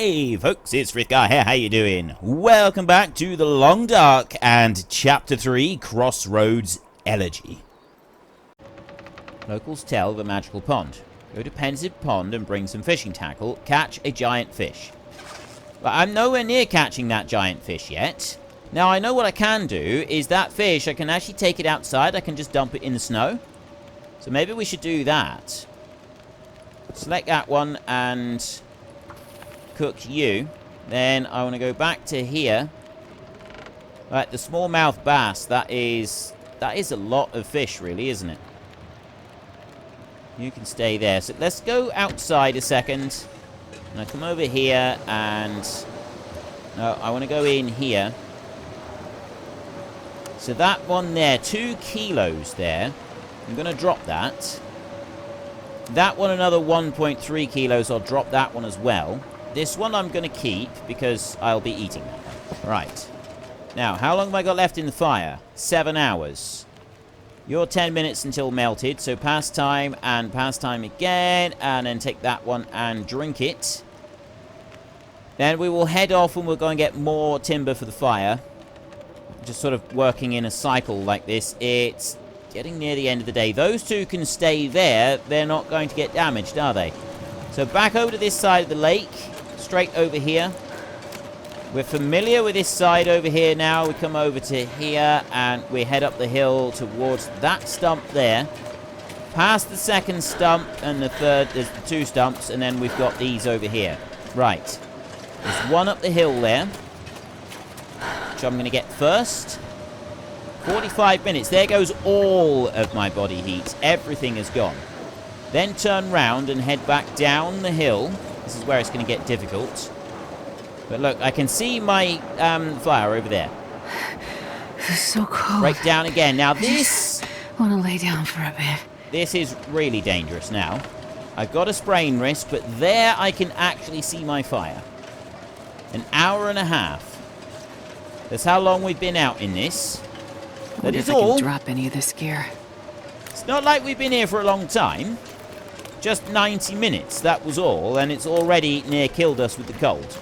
Hey folks, it's Frithgar here, how you doing? Welcome back to The Long Dark and Chapter 3, Crossroads Elegy. Locals tell of a magical pond. Go to Pensive Pond and bring some fishing tackle. Catch a giant fish. But I'm nowhere near catching that giant fish yet. Now I know what I can do is that fish, I can actually take it outside. I can just dump it in the snow. So maybe we should do that. Select that one and cook you. Then I want to go back to here. Right, the smallmouth bass, that is a lot of fish really, isn't it? You can stay there. So let's go outside a second. And I come over here and no, I want to go in here. So that one there, 2 kilos there. I'm going to drop that. That one another 1.3 kilos. I'll drop that one as well. This one I'm going to keep because I'll be eating that one. Right. Now, how long have I got left in the fire? 7 hours. You're 10 minutes until melted, so pass time and pass time again, and then take that one and drink it. Then we will head off and we'll go and get more timber for the fire. Just sort of working in a cycle like this. It's getting near the end of the day. Those two can stay there. They're not going to get damaged, are they? So back over to this side of the lake. Straight over here. We're familiar with this side over here now. We come over to here and we head up the hill towards that stump there. Past the second stump and the third. There's the 2 stumps and then we've got these over here. Right. There's one up the hill there, which I'm going to get first. 45 minutes. There goes all of my body heat. Everything is gone. Then turn round and head back down the hill. This is where it's going to get difficult. But look, I can see my fire over there. It's so cold. Right down again. Now this... I want to lay down for a bit. This is really dangerous now. I've got a sprain wrist, but there I can actually see my fire. 1.5 hours. That's how long we've been out in this. That is all. I can drop any of this gear. It's not like we've been here for a long time. Just 90 minutes, that was all, and it's already near killed us with the cold.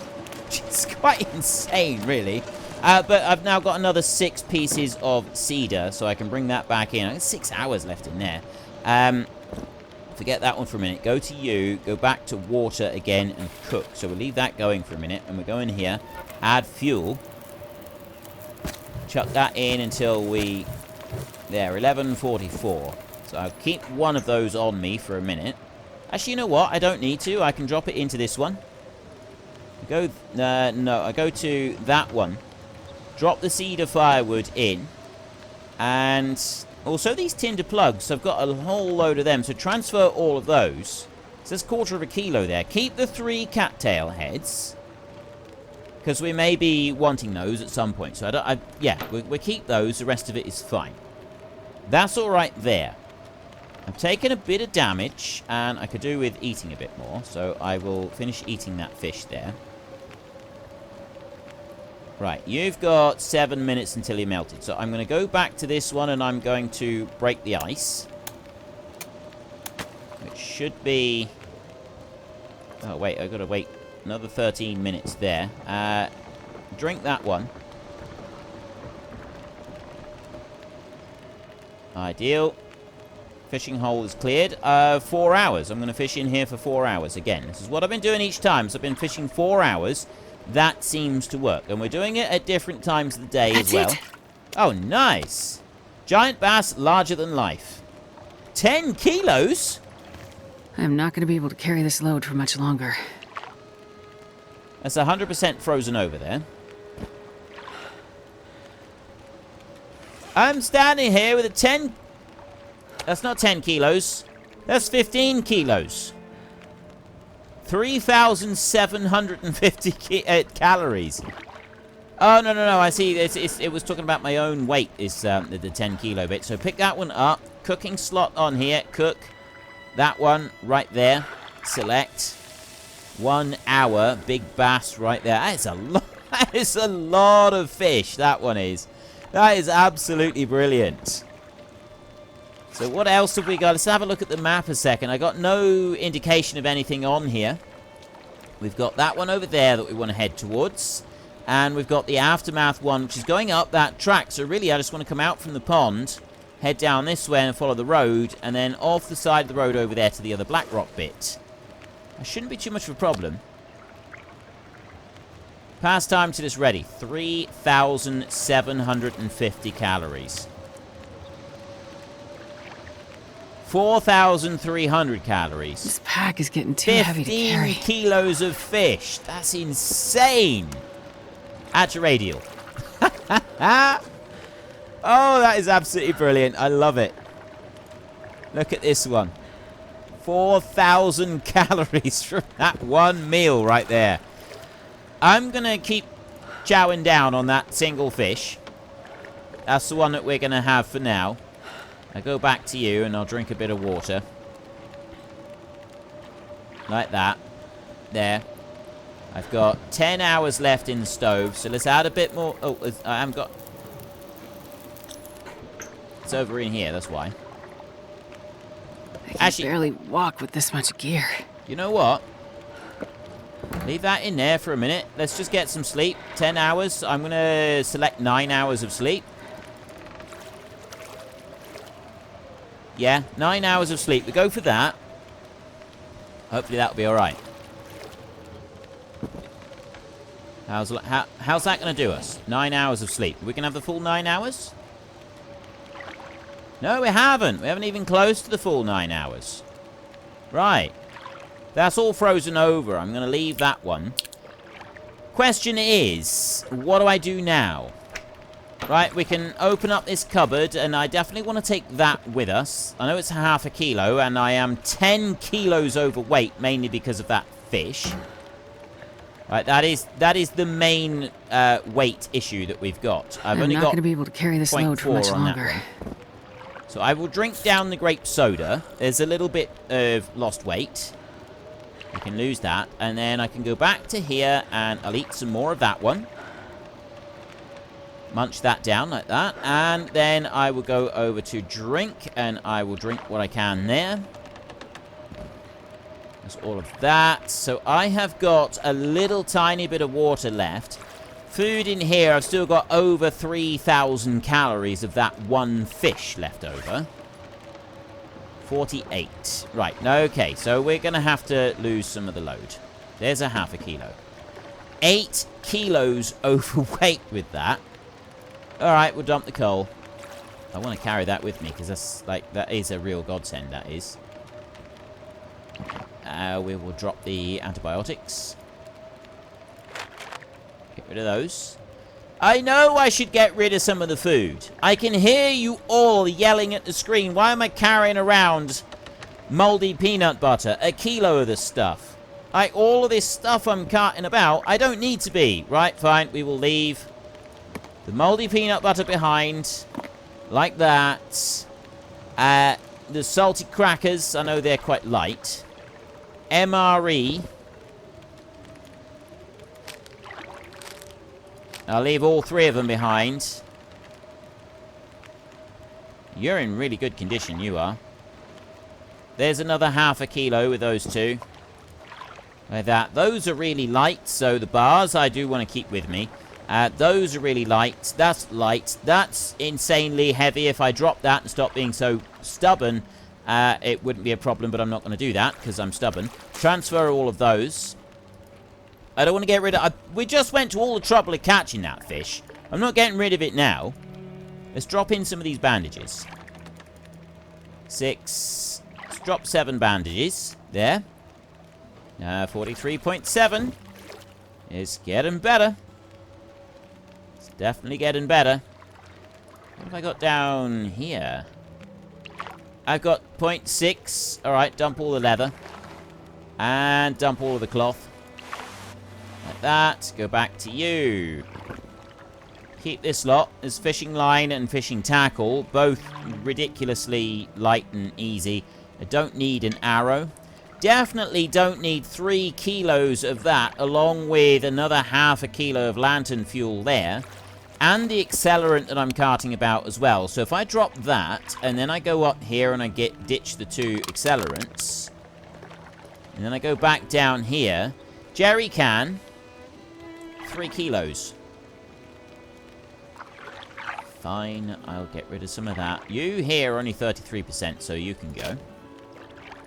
It's quite insane, really. But I've now got another 6 pieces of cedar, so I can bring that back in. I've got 6 hours left in there. Forget that one for a minute. Go to you, go back to water again, and cook. So we'll leave that going for a minute, and we'll go in here, add fuel. Chuck that in until we... There, 11:44. So I'll keep one of those on me for a minute. Actually, you know what? I don't need to. I can drop it into this one. No, I go to that one. Drop the cedar firewood in. And also these tinder plugs. I've got a whole load of them. So transfer all of those. It says 1/4 kilo there. Keep the 3 cattail heads. Because we may be wanting those at some point. So we'll keep those. The rest of it is fine. That's all right there. I've taken a bit of damage, and I could do with eating a bit more, so I will finish eating that fish there. Right, you've got 7 minutes until you're melted, so I'm going to go back to this one, and I'm going to break the ice. Which should be... Oh, wait, I've got to wait another 13 minutes there. Drink that one. Ideal. Fishing hole is cleared. 4 hours. I'm going to fish in here for 4 hours again. This is what I've been doing each time. So I've been fishing 4 hours. That seems to work. And we're doing it at different times of the day as well. Oh, nice. Giant bass, larger than life. 10 kilos? I'm not going to be able to carry this load for much longer. That's 100% frozen over there. I'm standing here with a 10... That's not 10 kilos. That's 15 kilos. 3,750 calories. Oh, no. I see. It was talking about my own weight, is the 10 kilo bit. So pick that one up. Cooking slot on here. Cook. That one right there. Select. 1 hour. Big bass right there. That is a lot. That is a lot of fish. That one is. That is absolutely brilliant. So what else have we got? Let's have a look at the map a second. I got no indication of anything on here. We've got that one over there that we want to head towards. And we've got the aftermath one, which is going up that track. So really, I just want to come out from the pond, head down this way and follow the road, and then off the side of the road over there to the other black rock bit. That shouldn't be too much of a problem. Pass time till it's ready. 3,750 calories. 4,300 calories. This pack is getting too heavy to carry. 15 kilos of fish. That's insane. At your radial. Oh, that is absolutely brilliant. I love it. Look at this one. 4,000 calories from that one meal right there. I'm going to keep chowing down on that single fish. That's the one that we're going to have for now. I go back to you and I'll drink a bit of water. Like that. There. I've got 10 hours left in the stove, so let's add a bit more. Oh, I haven't got... It's over in here, that's why. I can barely walk with this much gear. You know what? Leave that in there for a minute. Let's just get some sleep. 10 hours. I'm going to select 9 hours of sleep. Yeah, 9 hours of sleep. We go for that. Hopefully that'll be alright. How's that going to do us? 9 hours of sleep. We can have the full 9 hours? No, we haven't. We haven't even close to the full 9 hours. Right. That's all frozen over. I'm going to leave that one. Question is, what do I do now? Right, we can open up this cupboard, and I definitely want to take that with us. I know it's half a kilo, and I am 10 kilos overweight, mainly because of that fish. Right, that is the main weight issue that we've got. I'm not going to be able to carry this load for much longer. So I will drink down the grape soda. There's a little bit of lost weight. I can lose that. And then I can go back to here and I'll eat some more of that one. Munch that down like that. And then I will go over to drink. And I will drink what I can there. That's all of that. So I have got a little tiny bit of water left. Food in here, I've still got over 3,000 calories of that one fish left over. 48. Right, okay, so we're going to have to lose some of the load. There's a half a kilo. 8 kilos overweight with that. Alright, we'll dump the coal. I want to carry that with me, because that's, like, that is a real godsend, that is. We will drop the antibiotics. Get rid of those. I know I should get rid of some of the food. I can hear you all yelling at the screen. Why am I carrying around moldy peanut butter? A kilo of this stuff. All of this stuff I'm carting about, I don't need to be. Right, fine. We will leave the moldy peanut butter behind. Like that. The salty crackers, I know they're quite light. MRE. I'll leave all 3 of them behind. You're in really good condition, you are. There's another half a kilo with those 2. Like that. Those are really light, so the bars I do want to keep with me. Those are really light. That's light. That's insanely heavy. If I drop that and stop being so stubborn, it wouldn't be a problem, but I'm not going to do that because I'm stubborn. Transfer all of those. I don't want to get rid of... we just went to all the trouble of catching that fish. I'm not getting rid of it now. Let's drop in some of these bandages. 6. Let's drop 7 bandages. There. 43.7. It's getting better. It's definitely getting better. What have I got down here? I've got 0.6. Alright, dump all the leather. And dump all of the cloth. Like that. Go back to you. Keep this lot. There's fishing line and fishing tackle. Both ridiculously light and easy. I don't need an arrow. Definitely don't need 3 kilos of that, along with another half a kilo of lantern fuel there. And the accelerant that I'm carting about as well. So if I drop that, and then I go up here and I ditch the 2 accelerants. And then I go back down here. Jerry can. 3 kilos. Fine, I'll get rid of some of that. You here are only 33%, so you can go.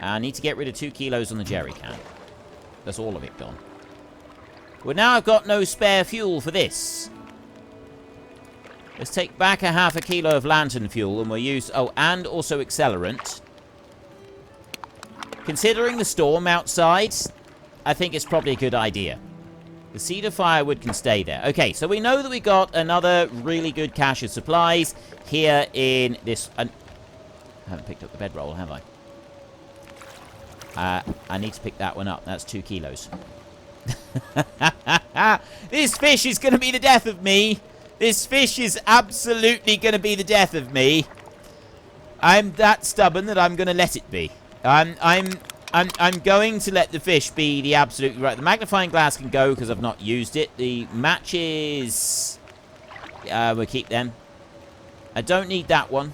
I need to get rid of 2 kilos on the jerry can. That's all of it gone. Well, now I've got no spare fuel for this. Let's take back a half a kilo of lantern fuel, and we'll use... Oh, and also accelerant. Considering the storm outside, I think it's probably a good idea. The cedar firewood can stay there. Okay, so we know that we got another really good cache of supplies here in this... I haven't picked up the bedroll, have I? I need to pick that one up. That's 2 kilos. This fish is going to be the death of me. This fish is absolutely going to be the death of me. I'm that stubborn that I'm going to let it be. I'm going to let the fish be the absolute... Right, the magnifying glass can go because I've not used it. The matches... we'll keep them. I don't need that one.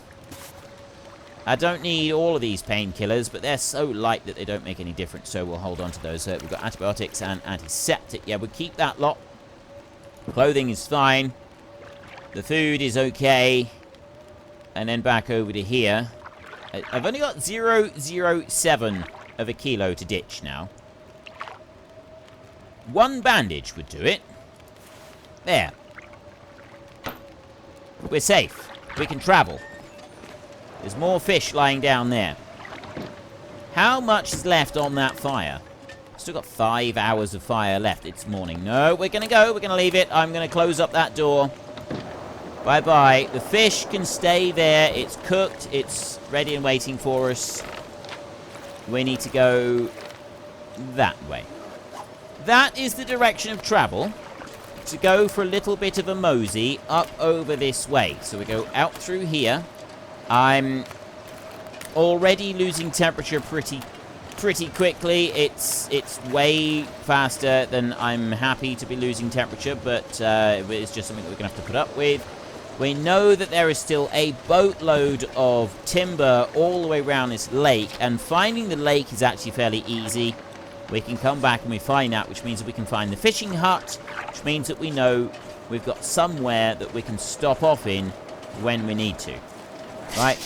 I don't need all of these painkillers, but they're so light that they don't make any difference, so we'll hold on to those. We've got antibiotics and antiseptic. Yeah, we'll keep that lot. Clothing is fine. The food is okay. And then back over to here. I've only got 0.07 of a kilo to ditch now. 1 bandage would do it. There. We're safe. We can travel. There's more fish lying down there. How much is left on that fire? Still got 5 hours of fire left. It's morning. No, we're going to go. We're going to leave it. I'm going to close up that door. Bye-bye. The fish can stay there. It's cooked. It's ready and waiting for us. We need to go that way. That is the direction of travel. To go for a little bit of a mosey up over this way. So we go out through here. I'm already losing temperature pretty quickly. It's way faster than I'm happy to be losing temperature, but it's just something that we're going to have to put up with. We know that there is still a boatload of timber all the way around this lake, and finding the lake is actually fairly easy. We can come back and we find that, which means that we can find the fishing hut, which means that we know we've got somewhere that we can stop off in when we need to. Right,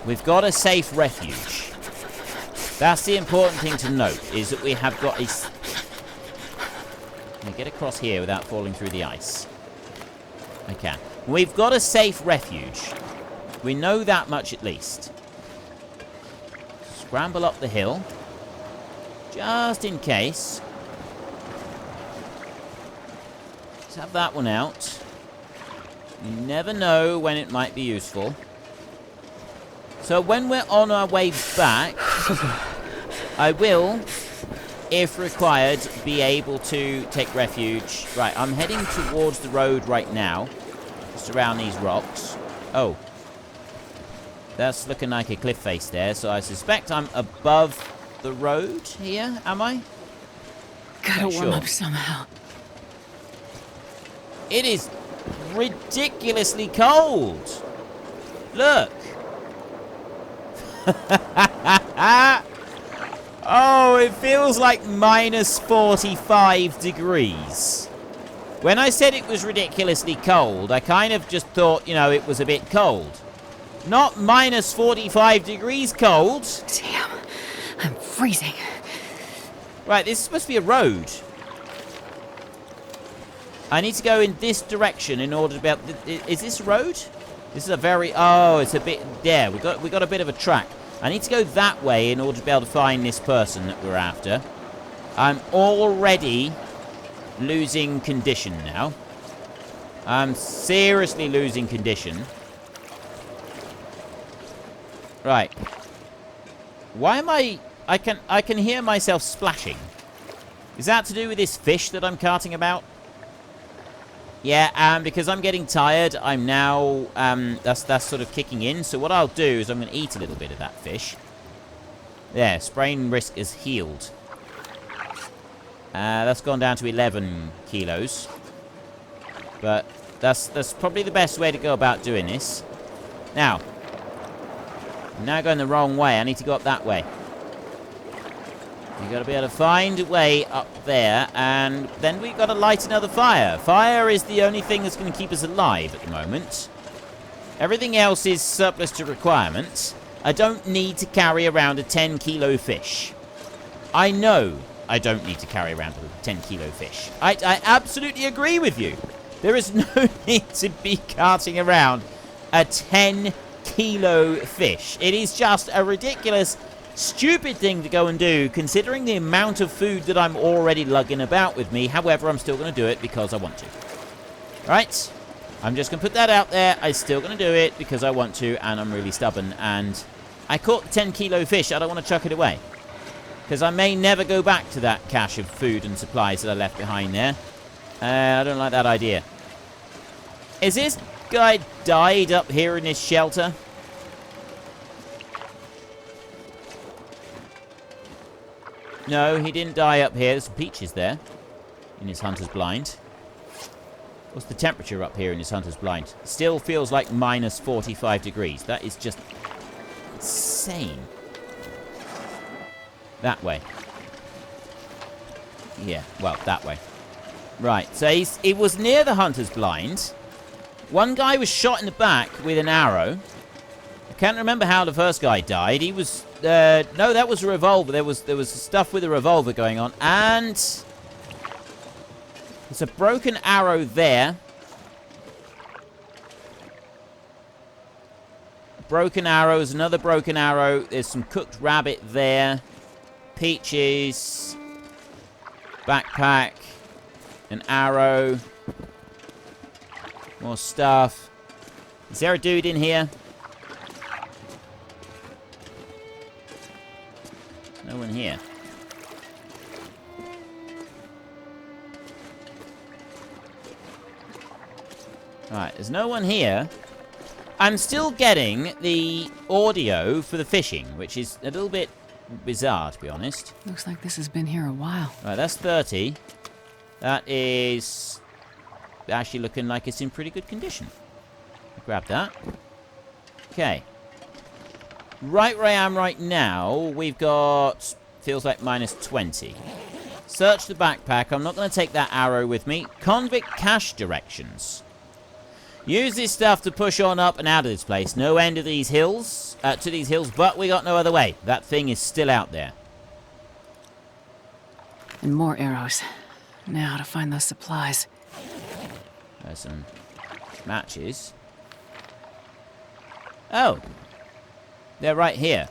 we've got a safe refuge. That's the important thing to note, is that we have got a... Can I get across here without falling through the ice? I can. We've got a safe refuge. We know that much at least. Scramble up the hill. Just in case. Let's have that one out. You never know when it might be useful. So when we're on our way back, I will, if required, be able to take refuge. Right, I'm heading towards the road right now, just around these rocks. Oh, that's looking like a cliff face there, so I suspect I'm above the road here, am I? Gotta warm up somehow. It is ridiculously cold. Look. Oh, it feels like minus 45 degrees. When I said it was ridiculously cold, I kind of just thought, you know, it was a bit cold. Not minus 45 degrees cold. Damn, I'm freezing. Right, this is supposed to be a road. I need to go in this direction in order to be able... Is this a road? This is a very... Oh, it's a bit... There, we got a bit of a track. I need to go that way in order to be able to find this person that we're after. I'm already losing condition now. I'm seriously losing condition. Right. Why am I can hear myself splashing. Is that to do with this fish that I'm carting about? Yeah, because I'm getting tired, I'm now, that's sort of kicking in. So what I'll do is I'm going to eat a little bit of that fish. There, sprain risk is healed. That's gone down to 11 kilos. But that's probably the best way to go about doing this. Now, I'm now going the wrong way. I need to go up that way. You got to be able to find a way up there, and then we've got to light another fire. Fire is the only thing that's going to keep us alive at the moment. Everything else is surplus to requirements. I don't need to carry around a 10-kilo fish. I know I don't need to carry around a 10-kilo fish. I absolutely agree with you. There is no need to be carting around a 10-kilo fish. It is just a ridiculous, stupid thing to go and do, considering the amount of food that I'm already lugging about with me. However, I'm still going to do it because I want to. Right? I'm just going to put that out there. I'm still going to do it because I want to, and I'm really stubborn. And I caught the 10-kilo fish. I don't want to chuck it away, because I may never go back to that cache of food and supplies that I left behind there. I don't like that idea. Is this guy died up here in this shelter? No, he didn't die up here. There's some peaches there in his hunter's blind. What's the temperature up here in his hunter's blind? Still feels like minus 45 degrees. That is just insane. That way. Yeah, well, that way. Right, so it was near the hunter's blind. One guy was shot in the back with an arrow. I can't remember how the first guy died. He was... no, that was a revolver. There was stuff with a revolver going on. And... there's a broken arrow there. Broken arrows, another broken arrow. There's some cooked rabbit there. Peaches. Backpack. An arrow. More stuff. Is there a dude in here? No one here. Right, there's no one here. I'm still getting the audio for the fishing, which is a little bit bizarre, to be honest. Looks like this has been here a while. Right, that's 30. That is actually looking like it's in pretty good condition. Grab that. Okay. Right where I am right now, we've got... feels like minus 20. Search the backpack. I'm not going to take that arrow with me. Convict cache directions. Use this stuff to push on up and out of this place. No end of these hills, to these hills, but we got no other way. That thing is still out there. And more arrows. Now to find those supplies. There's some matches. Oh. They're right here.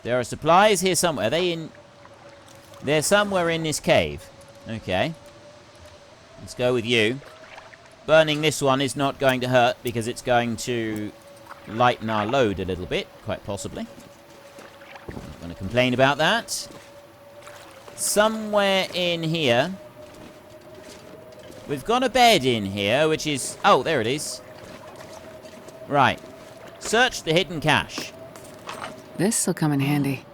There are supplies here somewhere. Are they in... they're somewhere in this cave. Okay. Let's go with you. Burning this one is not going to hurt because it's going to lighten our load a little bit, quite possibly. I'm not going to complain about that. Somewhere in here. We've got a bed in here, which is... oh, there it is. Right. Search the hidden cache. This'll come in handy.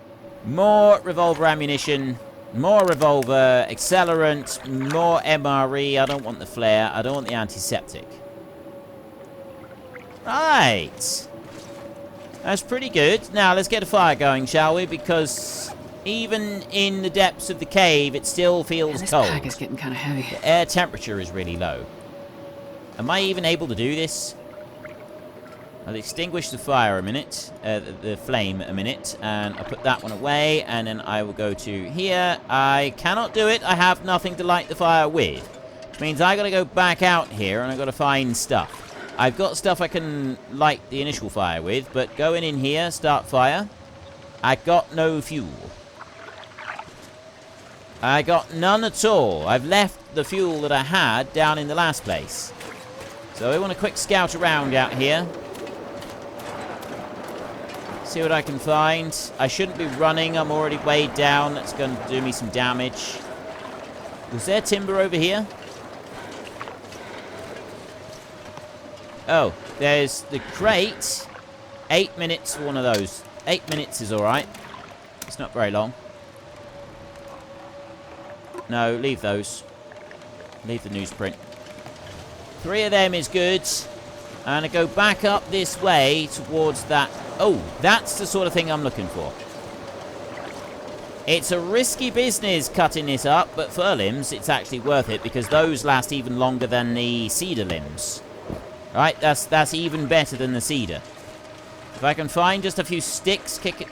More revolver ammunition. More revolver, accelerant, more MRE. I don't want the flare. I don't want the antiseptic. Right. That's pretty good. Now, let's get a fire going, shall we? Because even in the depths of the cave, it still feels This cold. pack is getting kind of heavy. The air temperature is really low. Am I even able to do this? I'll extinguish the fire a minute, the flame a minute, and I'll put that one away, and then I will go to here. I cannot do it. I have nothing to light the fire with, which means I got to go back out here, and I got to find stuff. I've got stuff I can light the initial fire with, but going in here, start fire. I got no fuel. I got none at all. I've left the fuel that I had down in the last place. So I want a quick scout around out here. See what I can find. I shouldn't be running. I'm already weighed down. That's going to do me some damage. Was there timber over here? Oh, there's the crate. 8 minutes for one of those. 8 minutes is alright. It's not very long. No, leave those. Leave the newsprint. 3 of them is good. And I go back up this way towards that. Oh, that's the sort of thing I'm looking for. It's a risky business cutting this up, but fir limbs, it's actually worth it because those last even longer than the cedar limbs. Right, that's even better than the cedar. If I can find just a few sticks, kick it.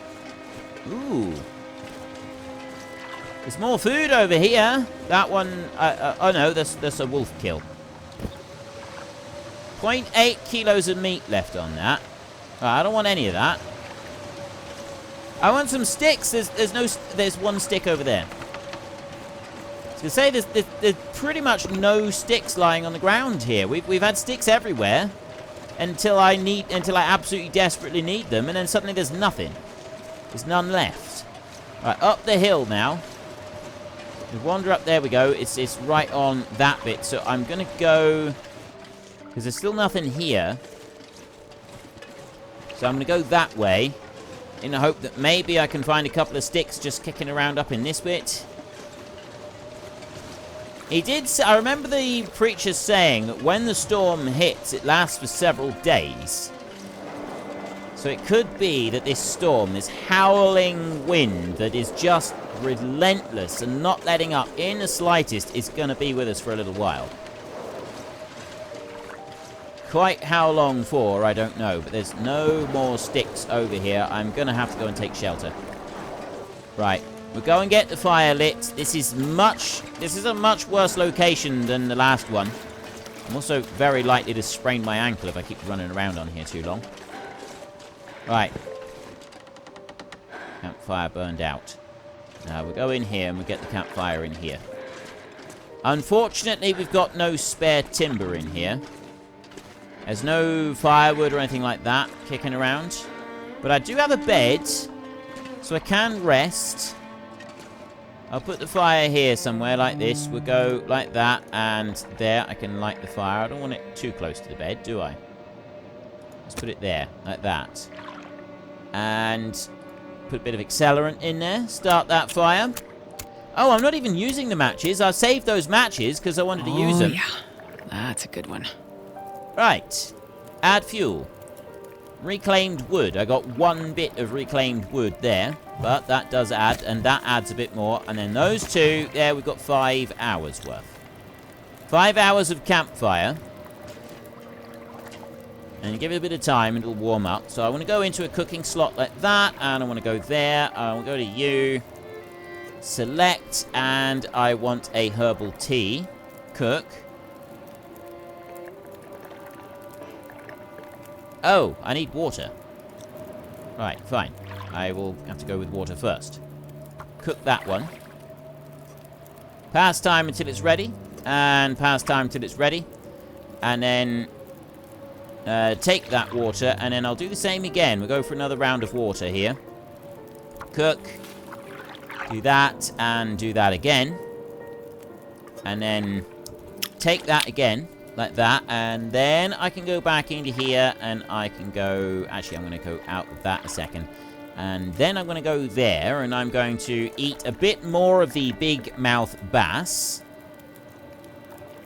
Ooh. There's more food over here. That one, oh no, that's a wolf kill. 0.8 kilos of meat left on that. I don't want any of that. I want some sticks. There's one stick over there. I was gonna say there's pretty much no sticks lying on the ground here. We've had sticks everywhere until I absolutely desperately need them, and then suddenly there's nothing. There's none left. Right, up the hill now. We wander up. There we go. It's right on that bit. So I'm gonna go because there's still nothing here. So I'm gonna go that way, in the hope that maybe I can find a couple of sticks just kicking around up in this bit. He did say, I remember the preacher saying that when the storm hits, it lasts for several days. So it could be that this storm, this howling wind that is just relentless and not letting up in the slightest, is going to be with us for a little while. Quite how long for, I don't know, but there's no more sticks over here. I'm going to have to go and take shelter. Right, we'll go and get the fire lit. This is a much worse location than the last one. I'm also very likely to sprain my ankle if I keep running around on here too long. Right. Campfire burned out. Now we'll go in here and we'll get the campfire in here. Unfortunately, we've got no spare timber in here. There's no firewood or anything like that kicking around. But I do have a bed, so I can rest. I'll put the fire here somewhere like this. We'll go like that, and there I can light the fire. I don't want it too close to the bed, do I? Let's put it there, like that. And put a bit of accelerant in there. Start that fire. Oh, I'm not even using the matches. I saved those matches because I wanted to use them. Oh, yeah. That's a good one. Right. Add fuel. Reclaimed wood. I got one bit of reclaimed wood there. But that does add, and that adds a bit more. And then those two, there we've got 5 hours worth. 5 hours of campfire. And give it a bit of time and it'll warm up. So I want to go into a cooking slot like that. And I want to go there. I want to go to you. Select. And I want a herbal tea. Cook. Oh, I need water. Right, fine. I will have to go with water first. Cook that one. Pass time until it's ready. And pass time until it's ready. And then take that water. And then I'll do the same again. We'll go for another round of water here. Cook. Do that. And do that again. And then take that again. Like that, and then I can go back into here, and I can go... Actually, I'm going to go out of that a second. And then I'm going to go there, and I'm going to eat a bit more of the big mouth bass.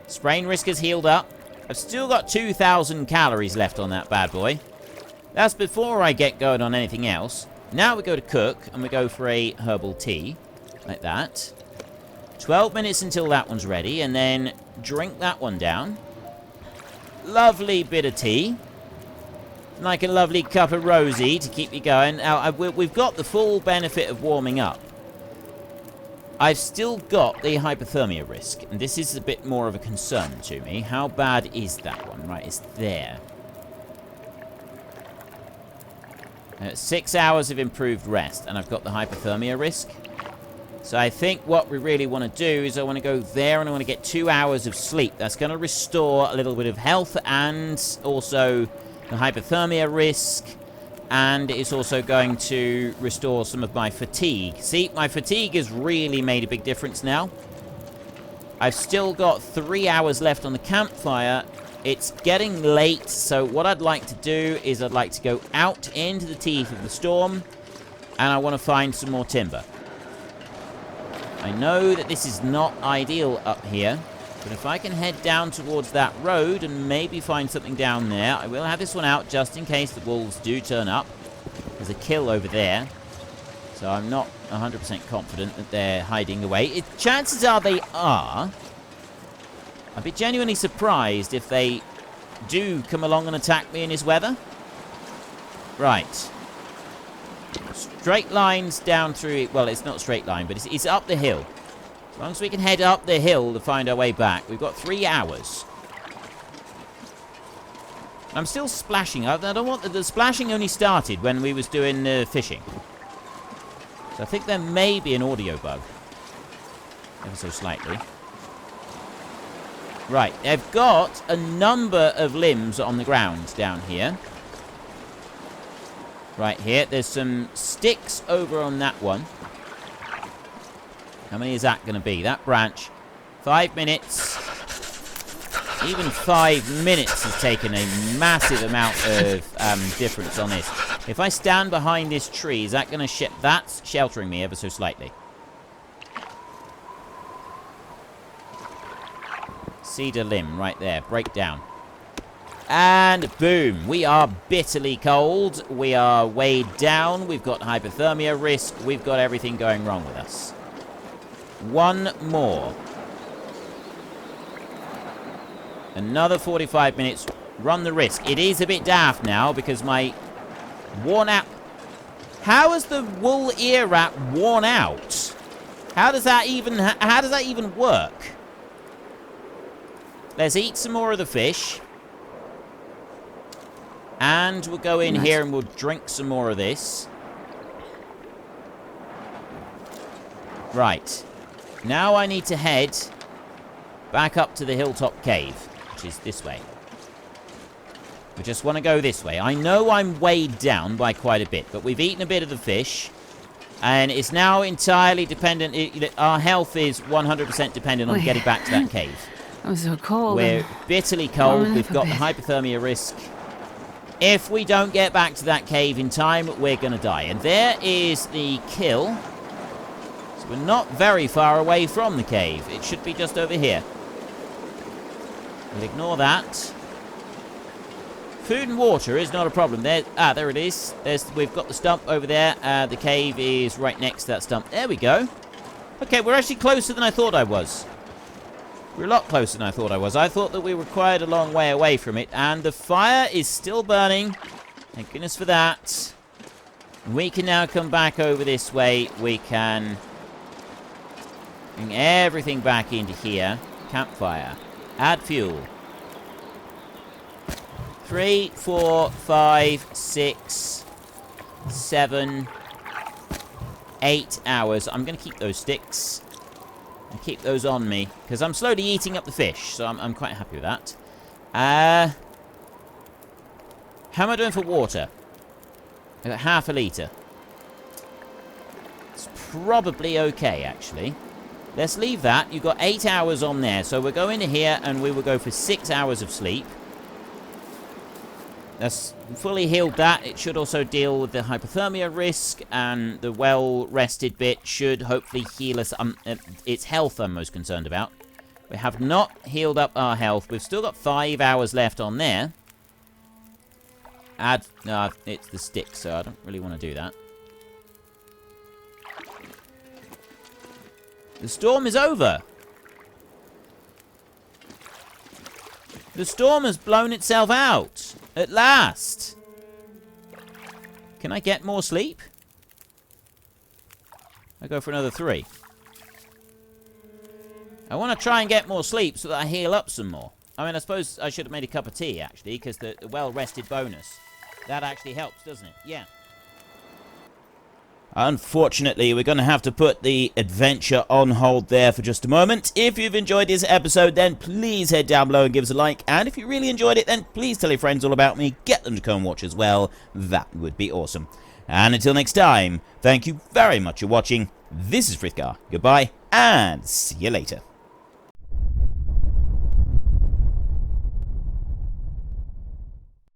Sprain risk has healed up. I've still got 2,000 calories left on that bad boy. That's before I get going on anything else. Now we go to cook, and we go for a herbal tea. Like that. 12 minutes until that one's ready, and then drink that one down. Lovely bit of tea. Like a lovely cup of rosy to keep you going. Now, we've got the full benefit of warming up. I've still got the hypothermia risk. And this is a bit more of a concern to me. How bad is that one? Right, it's there. 6 hours of improved rest. And I've got the hypothermia risk. So I think what we really want to do is I want to go there and I want to get 2 hours of sleep. That's going to restore a little bit of health and also the hypothermia risk. And it's also going to restore some of my fatigue. See, my fatigue has really made a big difference now. I've still got 3 hours left on the campfire. It's getting late, so what I'd like to do is I'd like to go out into the teeth of the storm. And I want to find some more timber. I know that this is not ideal up here, But if I can head down towards that road and maybe find something down there, I will have this one out just in case the wolves do turn up. There's a kill over there. So I'm not 100% confident that they're hiding away. Chances are they are. I'd be genuinely surprised if they do come along and attack me in this weather. Right. Straight lines down through... Well, it's not a straight line, but it's up the hill. As long as we can head up the hill to find our way back. We've got 3 hours. I'm still splashing. I don't want... The splashing only started when we was doing fishing. So I think there may be an audio bug. Ever so slightly. Right, they've got a number of limbs on the ground down here. Right here, there's some sticks over on that one. How many is that going to be? That branch, 5 minutes. Even 5 minutes has taken a massive amount of difference on this. If I stand behind this tree, is that going to that's sheltering me ever so slightly. Cedar limb right there. Break down. And boom. We are bitterly cold. We are weighed down. We've got hypothermia risk. We've got everything going wrong with us. One more. Another 45 minutes. Run the risk. It is a bit daft now because my worn out... How is the wool ear wrap worn out? How does that even work? Let's eat some more of the fish. And we'll go in here and we'll drink some more of this. Right. Now I need to head back up to the hilltop cave, which is this way. We just want to go this way. I know I'm weighed down by quite a bit, but we've eaten a bit of the fish. And it's now entirely dependent... our health is 100% dependent on getting back to that cave. I'm so cold. We're bitterly cold. We've got the hypothermia risk. If we don't get back to that cave in time, we're going to die. And there is the kill. So we're not very far away from the cave. It should be just over here. We'll ignore that. Food and water is not a problem. There it is. We've got the stump over there. The cave is right next to that stump. There we go. Okay, we're actually closer than I thought I was. We're a lot closer than I thought I was. I thought that we were quite a long way away from it. And the fire is still burning. Thank goodness for that. We can now come back over this way. We can bring everything back into here. Campfire. Add fuel. 3, 4, 5, 6, 7, 8 hours. I'm going to keep those sticks. And keep those on me, because I'm slowly eating up the fish, so I'm quite happy with that. How am I doing for water? I got half a litre. It's probably okay, actually. Let's leave that. You've got 8 hours on there, so we'll go into here and we will go for 6 hours of sleep. That's fully healed that. It should also deal with the hypothermia risk, and the well-rested bit should hopefully heal us. It's health I'm most concerned about. We have not healed up our health. We've still got 5 hours left on there. No, it's the stick, so I don't really want to do that. The storm is over. The storm has blown itself out. At last. Can I get more sleep? I go for another 3. I want to try and get more sleep so that I heal up some more. I mean, I suppose I should have made a cup of tea, actually, because the well-rested bonus. That actually helps, doesn't it? Yeah. Unfortunately, we're going to have to put the adventure on hold there for just a moment. If you've enjoyed this episode, then please head down below and give us a like. And if you really enjoyed it, then please tell your friends all about me. Get them to come and watch as well. That would be awesome. And until next time, thank you very much for watching. This is Frithgar. Goodbye, and see you later.